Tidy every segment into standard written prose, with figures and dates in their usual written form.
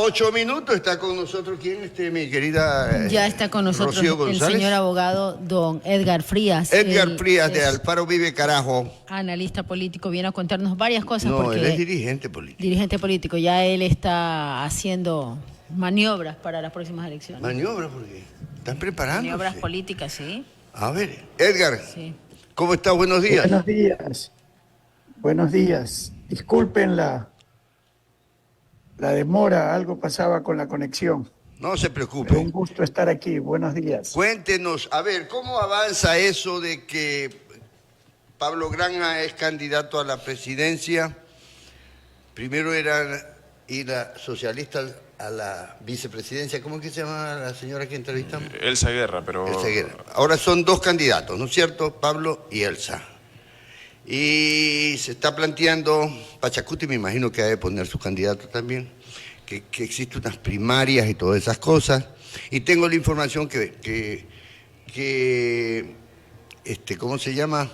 8 minutos está con nosotros. ¿Quién mi querida Ya está con nosotros Rocío el González? señor abogado don Edgar Frías. Edgar Él Frías de es Alfaro Vive Carajo. analista político, viene a contarnos varias cosas No, él es porque dirigente político. dirigente político, ya él está haciendo maniobras para las próximas elecciones. Maniobras, porque están preparándose. Maniobras políticas, sí. A ver, Edgar, Sí. ¿cómo está? Buenos días. Buenos días. Buenos días. Disculpen la demora, algo pasaba con la conexión. No se Pero un preocupe. gusto estar aquí. Buenos días. Cuéntenos, a ver, ¿cómo avanza eso de que Pablo Granja es candidato a la presidencia? Primero eran ir a socialistas a la vicepresidencia. ¿Cómo es que se llama la señora que entrevistamos? Elsa Guerra, pero... Elsa Guerra. Ahora son 2 candidatos, ¿no es cierto? Pablo y Elsa. Y se está planteando, Pachacuti me imagino que ha de poner su candidato también, que existen unas primarias y todas esas cosas. Y tengo la información que ¿cómo se llama?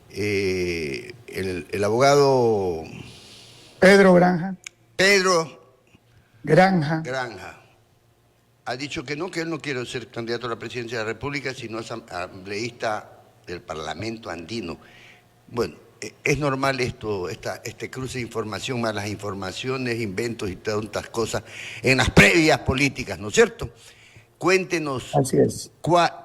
El abogado Pedro Granja. Pedro Granja. Granja ha dicho que él no quiere ser candidato a la presidencia de la República, sino asambleísta del Parlamento andino. Bueno, es normal este cruce de información, malas informaciones, inventos y tantas cosas en las previas políticas, ¿no es cierto? Cuéntenos Así es.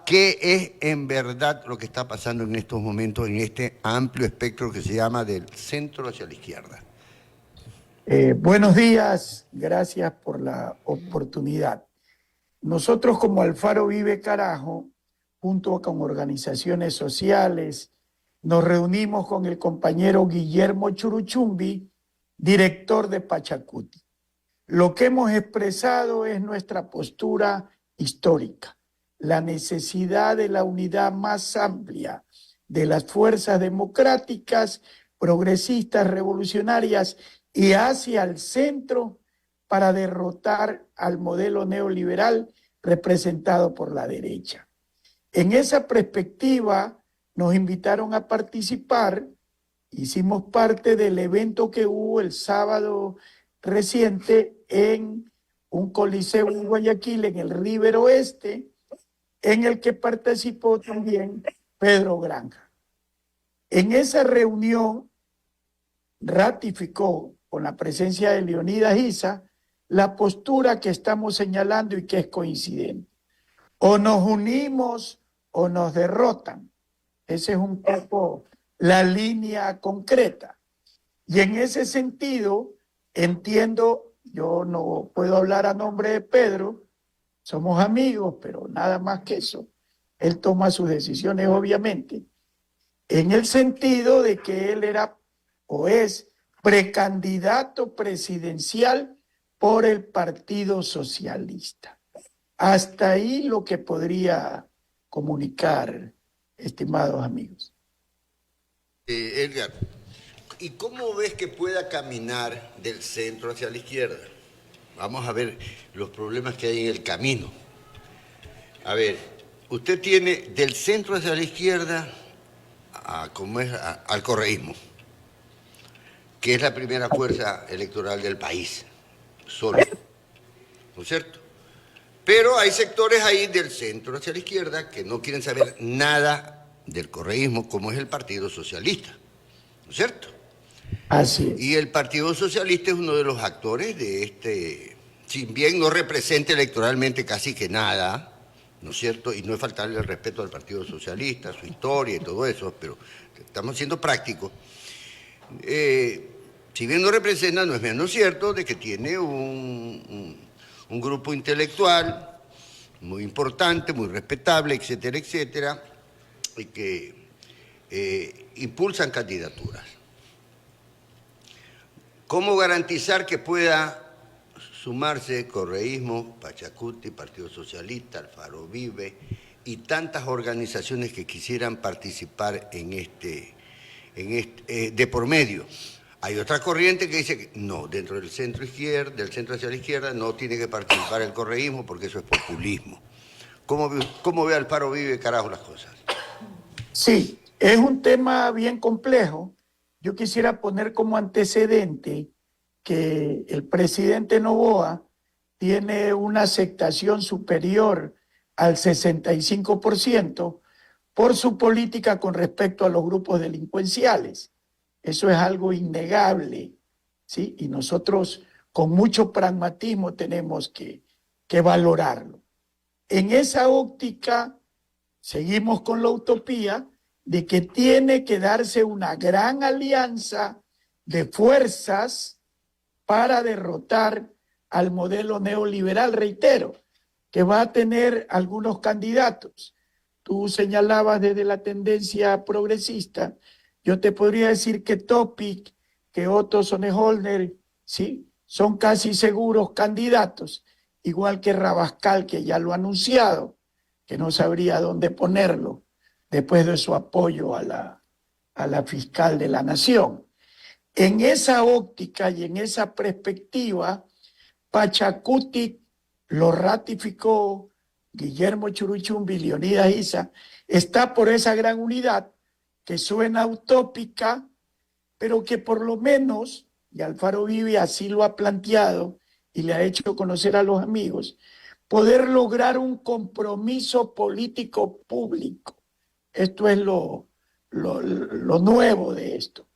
qué es en verdad lo que está pasando en estos momentos en este amplio espectro que se llama del centro hacia la izquierda. Buenos días. Gracias por la oportunidad. Nosotros como Alfaro Vive Carajo, junto con organizaciones sociales, nos reunimos con el compañero Guillermo Churuchumbi, director de Pachacuti. Lo que hemos expresado es nuestra postura histórica, la necesidad de la unidad más amplia de las fuerzas democráticas, progresistas, revolucionarias y hacia el centro para derrotar al modelo neoliberal representado por la derecha. En esa perspectiva, nos invitaron a participar, hicimos parte del evento que hubo el sábado reciente en un coliseo en Guayaquil, en el River Oeste, en el que participó también Pedro Granja. En esa reunión ratificó, con la presencia de Leonidas Issa, la postura que estamos señalando y que es coincidente. O nos unimos o nos derrotan. Esa es un poco la línea concreta. Y en ese sentido, entiendo, yo no puedo hablar a nombre de Pedro, somos amigos, pero nada más que eso. Él toma sus decisiones, obviamente, en el sentido de que él era o es precandidato presidencial por el Partido Socialista. Hasta ahí lo que podría comunicar, estimados amigos. Edgar, ¿y cómo ves que pueda caminar del centro hacia la izquierda? Vamos a ver los problemas que hay en el camino. A ver, usted tiene del centro hacia la izquierda al correísmo, que es la primera fuerza electoral del país, solo, ¿no es cierto? Pero hay sectores ahí del centro hacia la izquierda que no quieren saber nada del correísmo, como es el Partido Socialista, ¿no es cierto? Así es. Y el Partido Socialista es uno de los actores de si bien no representa electoralmente casi que nada, ¿no es cierto? Y no es faltarle el respeto al Partido Socialista, su historia y todo eso, pero estamos siendo prácticos. Si bien no representa, no es menos cierto de que tiene un grupo intelectual muy importante, muy respetable, etcétera, etcétera, y que impulsan candidaturas. ¿Cómo garantizar que pueda sumarse correísmo, Pachacuti, Partido Socialista, Alfaro Vive y tantas organizaciones que quisieran participar de por medio? Hay otra corriente que dice que no, dentro del centro hacia la izquierda, no tiene que participar el correísmo porque eso es populismo. ¿Cómo ve Alfaro Vive, carajo, las cosas? Sí, es un tema bien complejo. Yo quisiera poner como antecedente que el presidente Noboa tiene una aceptación superior al 65% por su política con respecto a los grupos delincuenciales. Eso es algo innegable, ¿sí? Y nosotros con mucho pragmatismo tenemos que valorarlo. En esa óptica, seguimos con la utopía de que tiene que darse una gran alianza de fuerzas para derrotar al modelo neoliberal, reitero, que va a tener algunos candidatos. Tú señalabas desde la tendencia progresista, yo te podría decir que Topic, que Otto Sonnenholder, ¿sí?, son casi seguros candidatos, igual que Rabascal, que ya lo ha anunciado, que no sabría dónde ponerlo después de su apoyo a la fiscal de la Nación. En esa óptica y en esa perspectiva, Pachacuti lo ratificó Guillermo Churuchumbi y Leonidas Issa, está por esa gran unidad que suena utópica, pero que por lo menos, y Alfaro Vive así lo ha planteado y le ha hecho conocer a los amigos, poder lograr un compromiso político público. Esto es lo nuevo de esto,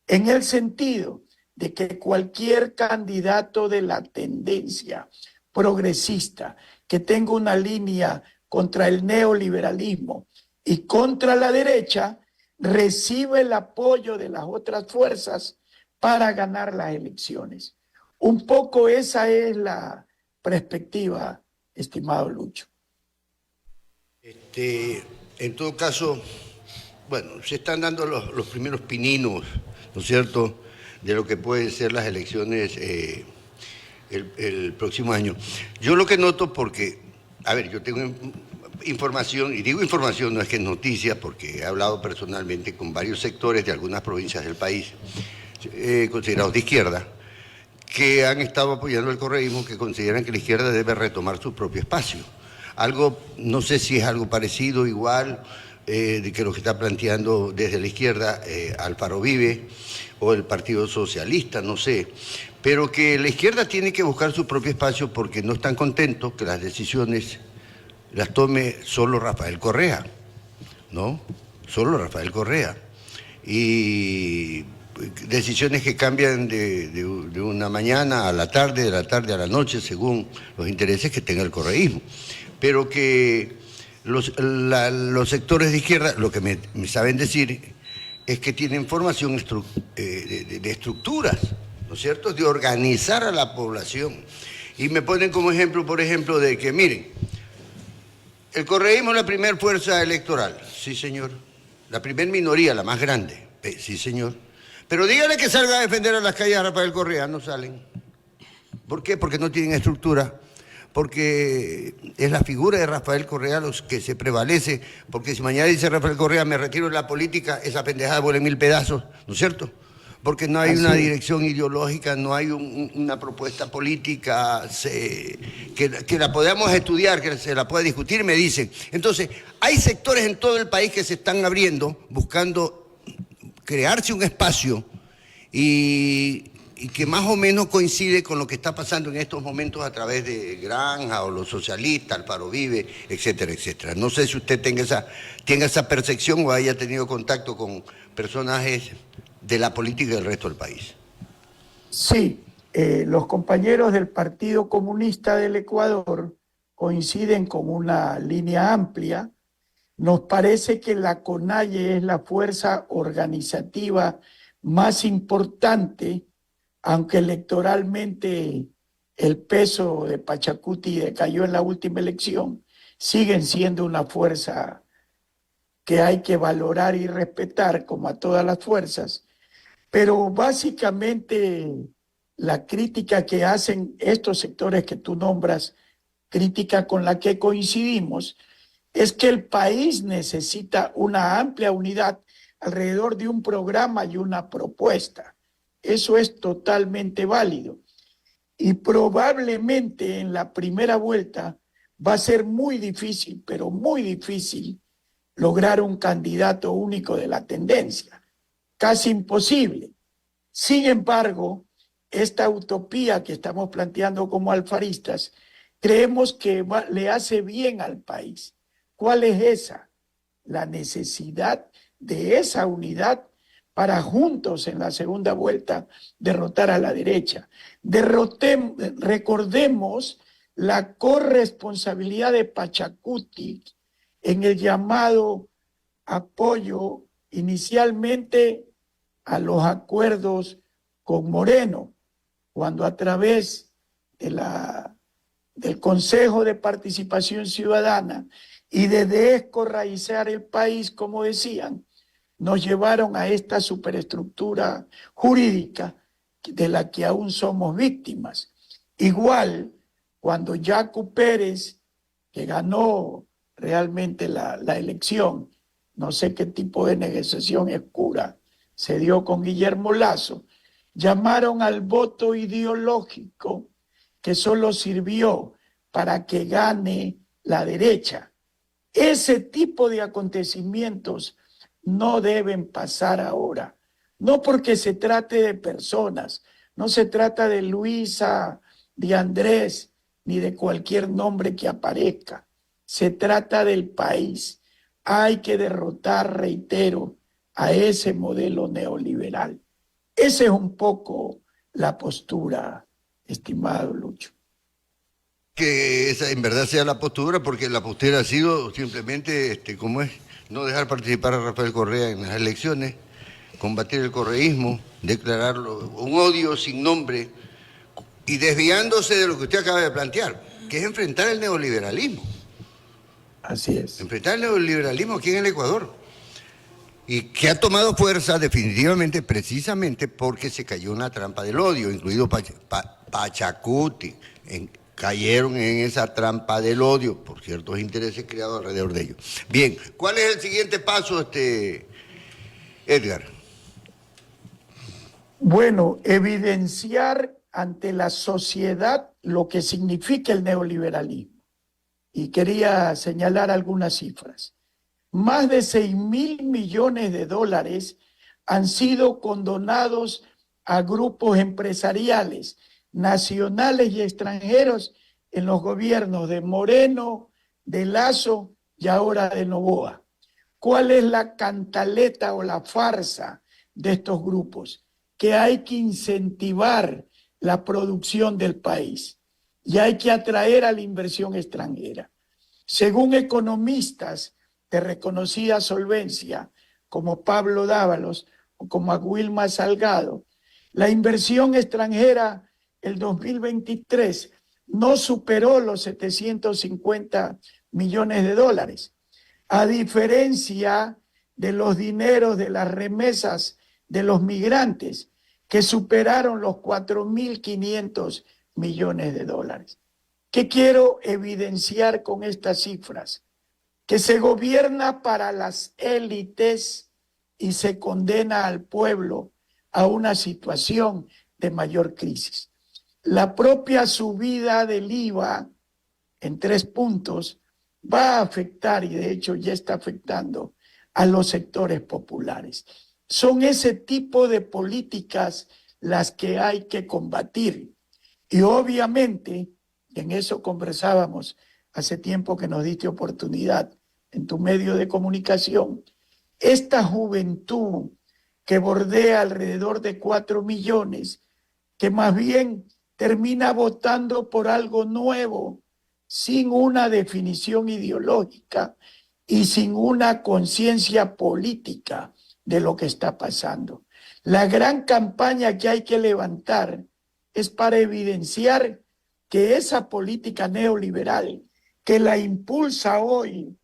en el sentido de que cualquier candidato de la tendencia progresista que tenga una línea contra el neoliberalismo y contra la derecha, recibe el apoyo de las otras fuerzas para ganar las elecciones. Un poco esa es la perspectiva, estimado Lucho. En todo caso, bueno, se están dando los primeros pininos, ¿no es cierto?, de lo que pueden ser las elecciones el próximo año. Yo lo que noto, porque, a ver, yo tengo información, y digo información, no es que es noticia, porque he hablado personalmente con varios sectores de algunas provincias del país, considerados de izquierda, que han estado apoyando el correísmo, que consideran que la izquierda debe retomar su propio espacio. Algo, no sé si es algo parecido, igual, de que lo que está planteando desde la izquierda Alfaro Vive o el Partido Socialista, no sé, pero que la izquierda tiene que buscar su propio espacio porque no están contentos que las decisiones las tome solo Rafael Correa, ¿no? Solo Rafael Correa. Y decisiones que cambian de una mañana a la tarde, de la tarde a la noche, según los intereses que tenga el correísmo. Pero que los sectores de izquierda, lo que me saben decir es que tienen formación de estructuras, ¿no es cierto?, de organizar a la población. Y me ponen como ejemplo, por ejemplo, de que, miren, el correísmo es la primera fuerza electoral, sí señor, la primera minoría, la más grande, sí señor, pero dígale que salga a defender a las calles a Rafael Correa, no salen. ¿Por qué? Porque no tienen estructura, porque es la figura de Rafael Correa los que se prevalece, porque si mañana dice Rafael Correa me retiro de la política, esa pendejada vuela en 1000 pedazos, ¿no es cierto? Porque no hay una dirección ideológica, no hay una propuesta política que la podamos estudiar, que se la pueda discutir, me dicen. Entonces, hay sectores en todo el país que se están abriendo, buscando crearse un espacio y que más o menos coincide con lo que está pasando en estos momentos a través de Granja o los socialistas, Alfaro Vive, etcétera, etcétera. No sé si usted tenga esa percepción o haya tenido contacto con personajes de la política del resto del país. Sí, los compañeros del Partido Comunista del Ecuador coinciden con una línea amplia. Nos parece que la CONAIE es la fuerza organizativa más importante, aunque electoralmente el peso de Pachacuti decayó en la última elección, siguen siendo una fuerza que hay que valorar y respetar como a todas las fuerzas. Pero básicamente la crítica que hacen estos sectores que tú nombras, crítica con la que coincidimos, es que el país necesita una amplia unidad alrededor de un programa y una propuesta. Eso es totalmente válido. Y probablemente en la primera vuelta va a ser muy difícil, pero muy difícil, lograr un candidato único de la tendencia. Casi imposible. Sin embargo, esta utopía que estamos planteando como alfaristas, creemos que le hace bien al país. ¿Cuál es esa? La necesidad de esa unidad para juntos en la segunda vuelta derrotar a la derecha. Recordemos la corresponsabilidad de Pachacuti en el llamado apoyo inicialmente a los acuerdos con Moreno, cuando a través del Consejo de Participación Ciudadana y de descorraizar el país, como decían, nos llevaron a esta superestructura jurídica de la que aún somos víctimas. Igual, cuando Yacu Pérez, que ganó realmente la elección, no sé qué tipo de negociación oscura se dio con Guillermo Lasso, llamaron al voto ideológico que solo sirvió para que gane la derecha. Ese tipo de acontecimientos no deben pasar ahora, no porque se trate de personas, no se trata de Luisa, de Andrés, ni de cualquier nombre que aparezca, se trata del país. Hay que derrotar, reitero, a ese modelo neoliberal. Esa es un poco la postura, estimado Lucho. Que esa en verdad sea la postura, porque la postura ha sido simplemente, ¿cómo es? No dejar participar a Rafael Correa en las elecciones, combatir el correísmo, declararlo un odio sin nombre y desviándose de lo que usted acaba de plantear, que es enfrentar el neoliberalismo. Así es. Enfrentar el neoliberalismo aquí en el Ecuador. Y que ha tomado fuerza definitivamente, precisamente porque se cayó en la trampa del odio, incluido Pachacuti. Cayeron en esa trampa del odio por ciertos intereses creados alrededor de ellos. Bien, ¿cuál es el siguiente paso, Edgar? Bueno, evidenciar ante la sociedad lo que significa el neoliberalismo. Y quería señalar algunas cifras. Más de 6.000 millones de dólares han sido condonados a grupos empresariales nacionales y extranjeros en los gobiernos de Moreno, de Lasso y ahora de Noboa. ¿Cuál es la cantaleta o la farsa de estos grupos? Que hay que incentivar la producción del país y hay que atraer a la inversión extranjera. Según economistas de reconocida solvencia, como Pablo Dávalos o como Wilma Salgado, la inversión extranjera el 2023 no superó los 750 millones de dólares, a diferencia de los dineros de las remesas de los migrantes, que superaron los 4.500 millones de dólares. ¿Qué quiero evidenciar con estas cifras? Que se gobierna para las élites y se condena al pueblo a una situación de mayor crisis. La propia subida del IVA en 3 puntos va a afectar, y de hecho ya está afectando, a los sectores populares. Son ese tipo de políticas las que hay que combatir. Y obviamente, en eso conversábamos hace tiempo que nos diste oportunidad en tu medio de comunicación, esta juventud que bordea alrededor de 4 millones, que más bien termina votando por algo nuevo, sin una definición ideológica y sin una conciencia política de lo que está pasando. La gran campaña que hay que levantar es para evidenciar que esa política neoliberal que la impulsa hoy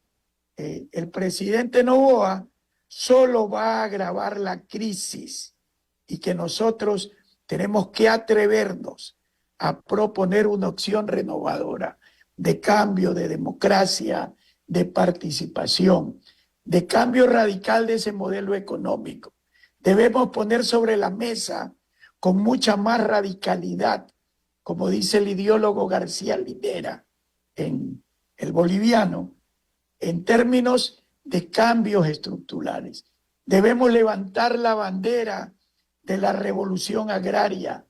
el presidente Noboa solo va a agravar la crisis y que nosotros tenemos que atrevernos a proponer una opción renovadora de cambio, de democracia, de participación, de cambio radical de ese modelo económico. Debemos poner sobre la mesa con mucha más radicalidad, como dice el ideólogo García Linera en El Boliviano, en términos de cambios estructurales. Debemos levantar la bandera de la revolución agraria,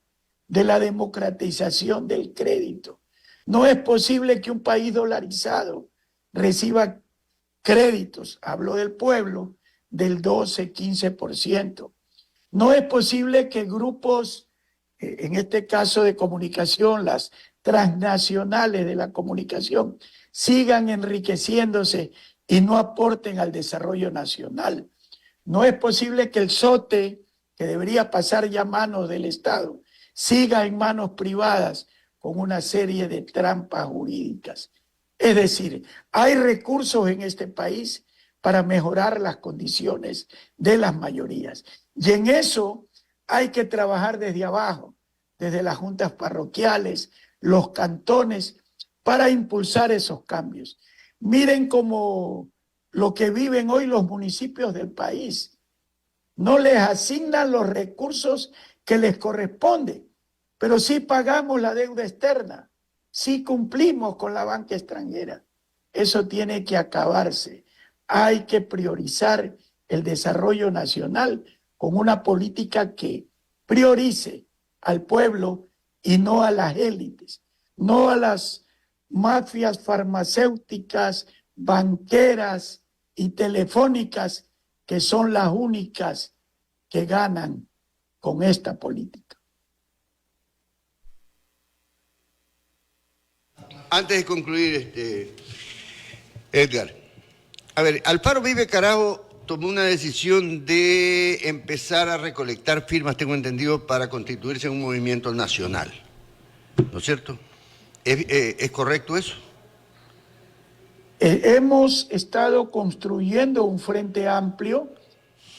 de la democratización del crédito. No es posible que un país dolarizado reciba créditos, hablo del pueblo, del 12-15%. No es posible que grupos, en este caso de comunicación, las transnacionales de la comunicación, sigan enriqueciéndose y no aporten al desarrollo nacional. No es posible que el SOTE, que debería pasar ya a manos del Estado, siga en manos privadas con una serie de trampas jurídicas. Es decir, hay recursos en este país para mejorar las condiciones de las mayorías. Y en eso hay que trabajar desde abajo, desde las juntas parroquiales, los cantones, para impulsar esos cambios. Miren cómo lo que viven hoy los municipios del país. No les asignan los recursos que les corresponden, pero sí pagamos la deuda externa, sí cumplimos con la banca extranjera. Eso tiene que acabarse. Hay que priorizar el desarrollo nacional con una política que priorice al pueblo y no a las élites, no a las mafias farmacéuticas, banqueras y telefónicas, que son las únicas que ganan con esta política. Antes de concluir, Edgar, a ver, Alfaro Vive Carajo tomó una decisión de empezar a recolectar firmas, tengo entendido, para constituirse en un movimiento nacional, ¿no es cierto? ¿Es correcto eso? Hemos estado construyendo un frente amplio,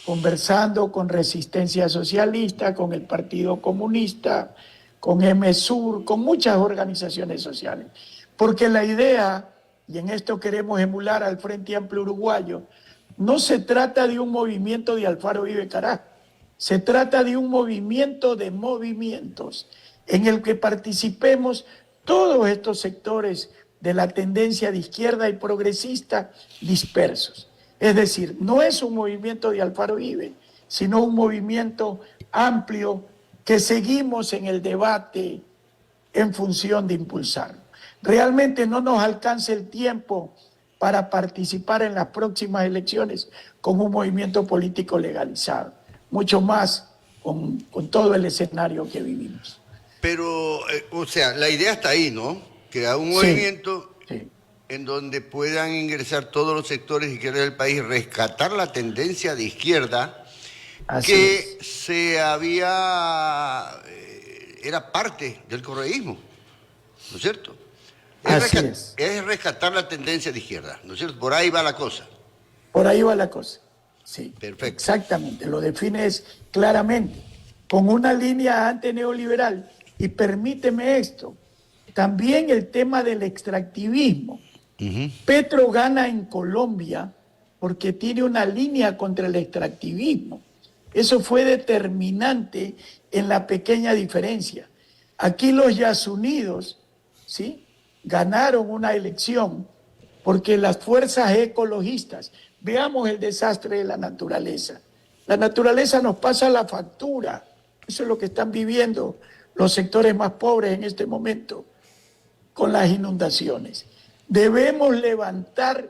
conversando con Resistencia Socialista, con el Partido Comunista, con MSUR, con muchas organizaciones sociales. Porque la idea, y en esto queremos emular al Frente Amplio Uruguayo, no se trata de un movimiento de Alfaro Vive Carajo, se trata de un movimiento de movimientos en el que participemos todos estos sectores de la tendencia de izquierda y progresista dispersos. Es decir, no es un movimiento de Alfaro Vive, sino un movimiento amplio que seguimos en el debate en función de impulsarlo. Realmente no nos alcanza el tiempo para participar en las próximas elecciones con un movimiento político legalizado, mucho más con todo el escenario que vivimos. Pero, o sea, la idea está ahí, ¿no? Que haga un movimiento en donde puedan ingresar todos los sectores izquierdos del país, rescatar la tendencia de izquierda que era parte del correísmo, ¿no es cierto? Es rescatar la tendencia de izquierda, ¿no es cierto? Por ahí va la cosa. Por ahí va la cosa, sí. Perfecto. Exactamente, lo defines claramente, con una línea antineoliberal. Y permíteme esto, también el tema del extractivismo. Petro gana en Colombia porque tiene una línea contra el extractivismo. Eso fue determinante en la pequeña diferencia. Aquí los Yasunidos, ¿sí?, ganaron una elección porque las fuerzas ecologistas, veamos el desastre de la naturaleza. La naturaleza nos pasa la factura. Eso es lo que están viviendo los sectores más pobres en este momento con las inundaciones. Debemos levantar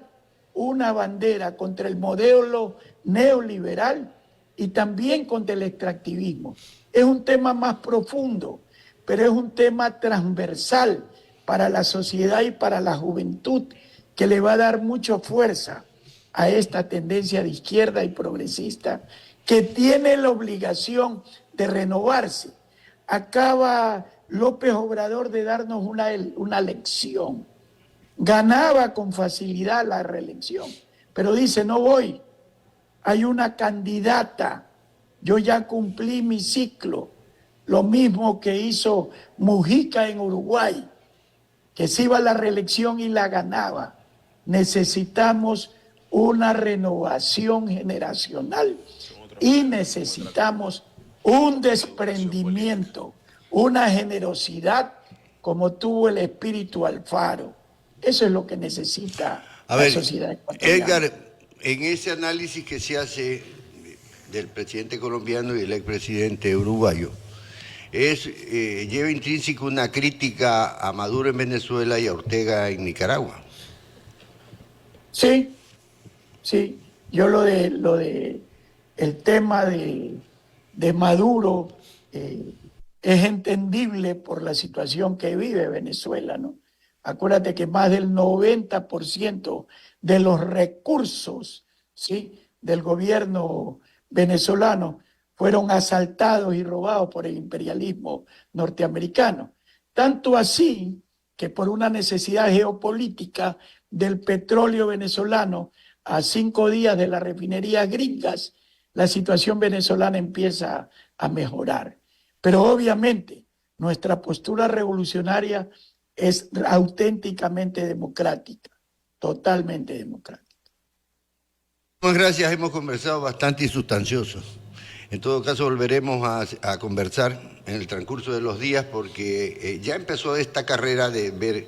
una bandera contra el modelo neoliberal y también contra el extractivismo. Es un tema más profundo, pero es un tema transversal para la sociedad y para la juventud, que le va a dar mucha fuerza a esta tendencia de izquierda y progresista que tiene la obligación de renovarse. Acaba López Obrador de darnos una lección. Ganaba con facilidad la reelección, pero dice, no voy, hay una candidata, yo ya cumplí mi ciclo. Lo mismo que hizo Mujica en Uruguay, que se iba a la reelección y la ganaba. Necesitamos una renovación generacional y necesitamos un desprendimiento, una generosidad como tuvo el espíritu Alfaro. Eso es lo que necesita la sociedad ecuatoriana. Edgar, en ese análisis que se hace del presidente colombiano y del expresidente uruguayo, lleva intrínseco una crítica a Maduro en Venezuela y a Ortega en Nicaragua. Sí, sí. Yo lo de el tema de Maduro es entendible por la situación que vive Venezuela, ¿no? Acuérdate que más del 90% de los recursos, ¿sí?, del gobierno venezolano fueron asaltados y robados por el imperialismo norteamericano. Tanto así que por una necesidad geopolítica del petróleo venezolano, a 5 días de las refinerías gringas, la situación venezolana empieza a mejorar. Pero obviamente nuestra postura revolucionaria es auténticamente democrática, totalmente democrática. Muchas gracias, hemos conversado bastante y sustancioso. En todo caso volveremos a conversar en el transcurso de los días porque ya empezó esta carrera de ver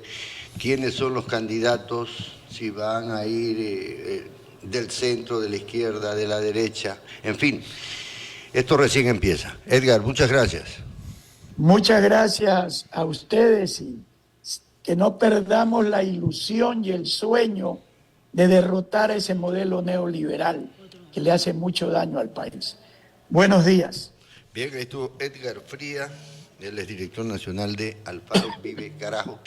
quiénes son los candidatos, si van a ir del centro, de la izquierda, de la derecha, en fin, esto recién empieza. Edgar, muchas gracias. Muchas gracias a ustedes y que no perdamos la ilusión y el sueño de derrotar ese modelo neoliberal que le hace mucho daño al país. Buenos días. Bien, ahí estuvo Edgar Fría, él es director nacional de Alfaro Vive Carajo.